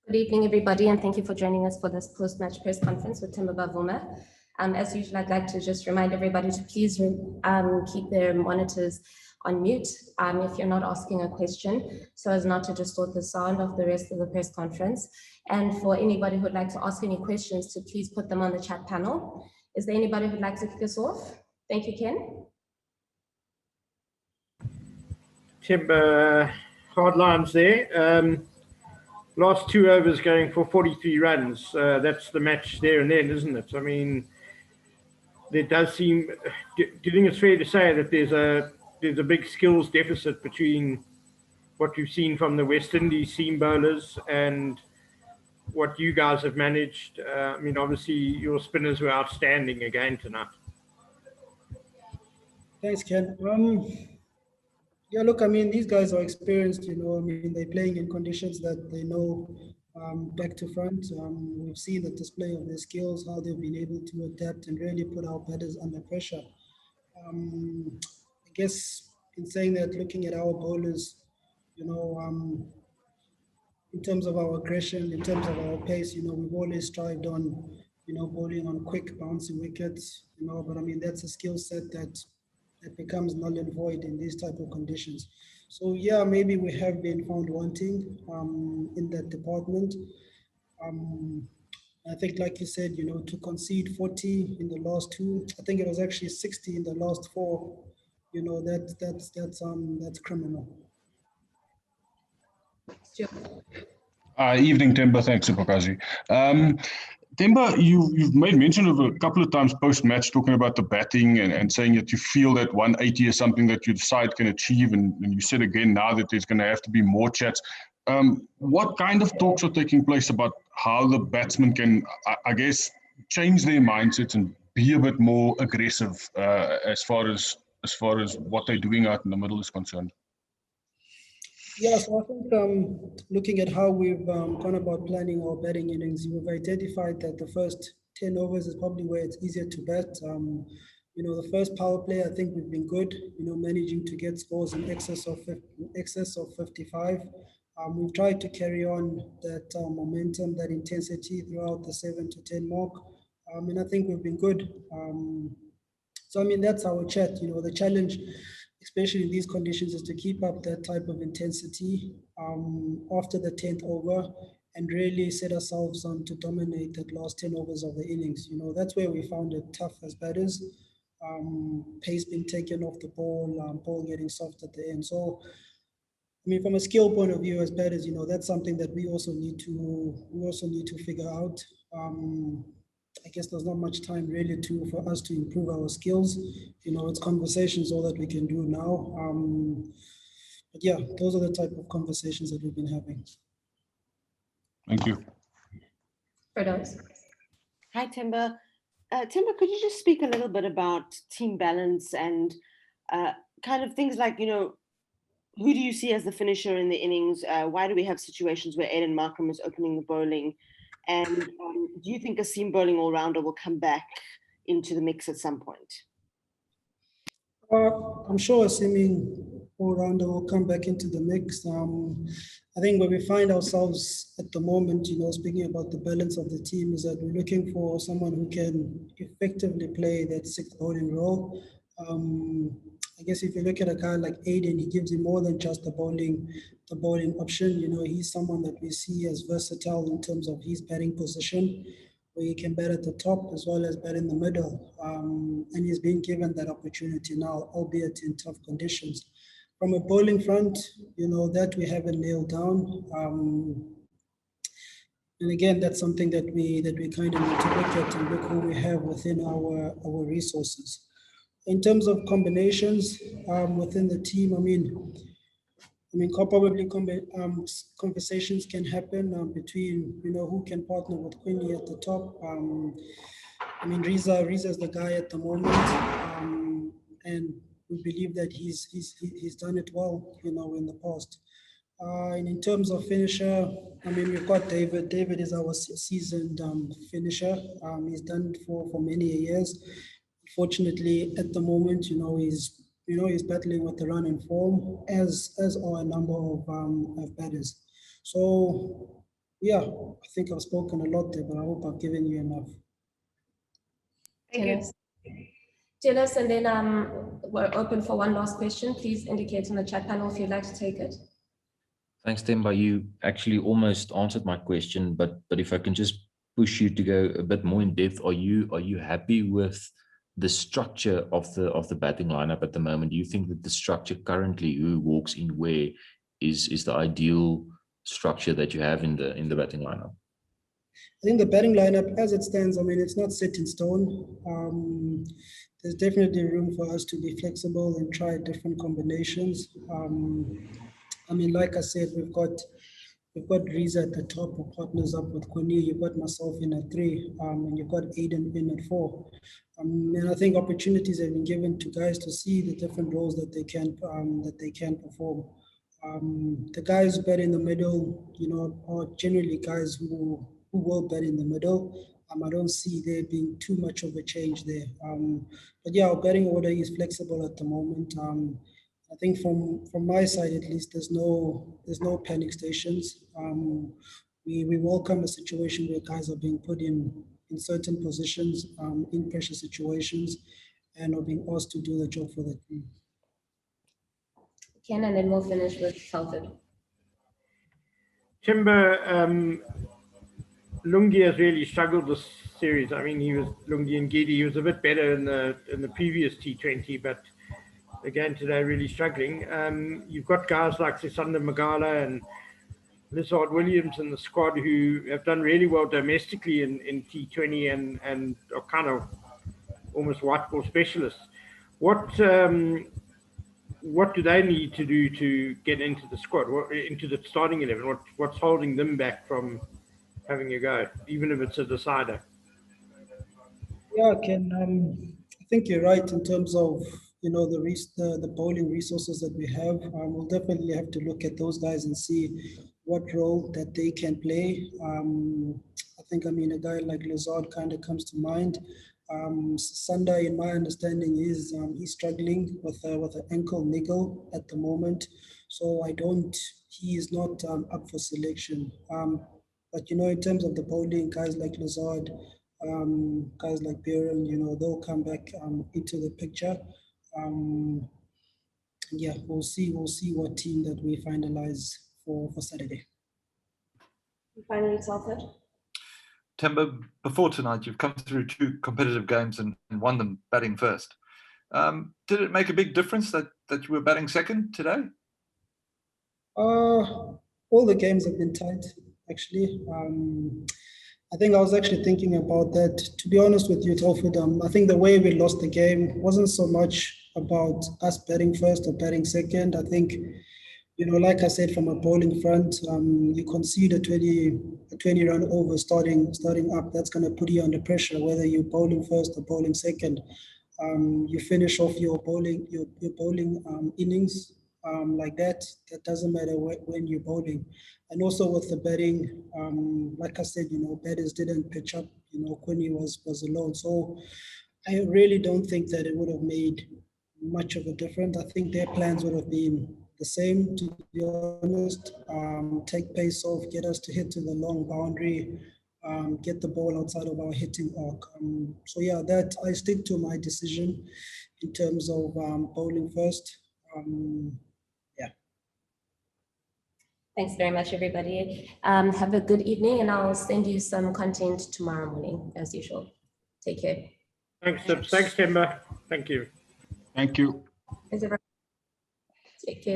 Good evening, everybody, and thank you for joining us for this post-match press conference with Temba Bavuma. As usual, I'd like to just remind everybody to please keep their monitors on mute if you're not asking a question, so as not to distort the sound of the rest of the press conference. And for anybody who'd like to ask any questions, to please put them on the chat panel. Is there anybody who'd like to kick us off? Thank you, Ken. Temba, hard lines there. Last 2 overs going for 43 runs. That's the match there and then, isn't it? I mean, there does seem. Do you think it's fair to say that there's a big skills deficit between what you've seen from the West Indies seam bowlers and what you guys have managed? I mean, obviously your spinners were outstanding again tonight. Thanks, Ken. Yeah, look, I mean, these guys are experienced, I mean, they're playing in conditions that they know back to front. We've seen the display of their skills, how they've been able to adapt and really put our batters under pressure. I guess in saying that, looking at our bowlers, in terms of our aggression, in terms of our pace, we've always strived on, bowling on quick bouncing wickets, but I mean, that's a skill set that becomes null and void in these type of conditions. So yeah, maybe we have been found wanting in that department. I think, like you said, to concede 40 in the last 2, I think it was actually 60 in the last 4. That's criminal. Evening, Temba. Thanks, Sipakazi. Temba, you've made mention of a couple of times post-match talking about the batting and saying that you feel that 180 is something that your side can achieve, and you said again now that there's going to have to be more chats. What kind of talks are taking place about how the batsmen can, I guess, change their mindsets and be a bit more aggressive as far as what they're doing out in the middle is concerned? Yeah, so I think looking at how we've gone about planning our batting innings, we've identified that the first 10 overs is probably where it's easier to bat. The first power play, I think we've been good, managing to get scores in excess of 55. We've tried to carry on that momentum, that intensity throughout the 7 to 10 mark, and I think we've been good. So, I mean, that's our chat. The challenge, especially in these conditions, is to keep up that type of intensity after the 10th over and really set ourselves on to dominate that last 10 overs of the innings. That's where we found it tough as batters. Pace being taken off the ball getting soft at the end. So, I mean, from a skill point of view as batters, that's something that we also need to figure out. I guess there's not much time really for us to improve our skills. It's conversations all that we can do now. But yeah, those are the type of conversations that we've been having. Thank you. Hi, Temba. Temba, could you just speak a little bit about team balance and kind of things like, who do you see as the finisher in the innings? Why do we have situations where Aiden Markram is opening the bowling? And do you think a seam bowling all-rounder will come back into the mix at some point? I'm sure a seaming all-rounder will come back into the mix. I think where we find ourselves at the moment, speaking about the balance of the team, is that we're looking for someone who can effectively play that 6th bowling role. I guess if you look at a guy like Aiden, he gives you more than just the bowling option. He's someone that we see as versatile in terms of his batting position, where he can bat at the top as well as bat in the middle. And he's been given that opportunity now, albeit in tough conditions. From a bowling front, that we haven't nailed down. And again, that's something that we kind of need to look at and look who we have within our resources. In terms of combinations within the team, I mean, probably conversations can happen between, who can partner with Quinny at the top. Riza's the guy at the moment, and we believe that he's done it well, in the past. And in terms of finisher, we've got David. David is our seasoned finisher. He's done it for many years. Fortunately, at the moment, he's battling with the run and form, as are a number of batters. So Yeah, I think I've spoken a lot there, but I hope I've given you enough. Thank you. Tell us, and then we're open for one last question. Please indicate in the chat panel if you'd like to take it. Thanks, Temba. You actually almost answered my question, but if I can just push you to go a bit more in depth, are you happy with the structure of the batting lineup at the moment? Do you think that the structure currently, who walks in where, is the ideal structure that you have in the batting lineup? I think the batting lineup, as it stands, I mean, it's not set in stone. There's definitely room for us to be flexible and try different combinations. I mean, like I said, we've got Riza at the top, who partners up with Kwani. You've got myself in at 3, and you've got Aiden in at 4. And I think opportunities have been given to guys to see the different roles that they can perform. The guys who bat in the middle, you know, are generally guys who will bat in the middle. I don't see there being too much of a change there. But yeah, our batting order is flexible at the moment. I think from my side at least, there's no panic stations. We welcome a situation where guys are being put in certain positions, in pressure situations, and are being asked to do the job for the team. Ken, and then we'll finish with Telford. Temba, Lungi has really struggled this series. I mean, Lungi and Gidi, he was a bit better in the previous T20, but again today really struggling. You've got guys like Sisanda Magala and Lizard Williams in the squad who have done really well domestically in T20 and are kind of almost white ball specialists. What do they need to do to get into the squad, into the starting 11? What's holding them back from having a go, even if it's a decider? Yeah, Ken, I think you're right in terms of, you know, the bowling resources that we have. We'll definitely have to look at those guys and see what role that they can play. I think, I mean, a guy like Lizard kind of comes to mind. Sanda, in my understanding, is he's struggling with an ankle niggle at the moment, so he is not up for selection. But you know, in terms of the bowling, guys like Lizard, guys like Biren, you know, they'll come back into the picture. Yeah, we'll see what team that we finalize for Saturday. Finally, Telford. Temba, before tonight, you've come through 2 competitive games and won them batting first. Did it make a big difference that you were batting second today? All the games have been tight, actually. I think I was actually thinking about that. To be honest with you, Telford, I think the way we lost the game wasn't so much about us batting first or batting second. I think, you know, like I said, from a bowling front, you concede a 20 run over starting up. That's going to put you under pressure, whether you're bowling first or bowling second. You finish off your bowling innings like that. That doesn't matter when you're bowling. And also with the batting, like I said, you know, batters didn't pitch up. You know, Quinny was alone. So I really don't think that it would have made much of a difference. I think their plans would have been the same, to be honest. Take pace off, get us to hit to the long boundary, get the ball outside of our hitting arc. So yeah, that I stick to my decision in terms of bowling first. Yeah. Thanks very much, everybody. Have a good evening, and I'll send you some content tomorrow morning, as usual. Take care. Thanks, Temba. Thank you. Thank you. Thanks, everyone. Take care.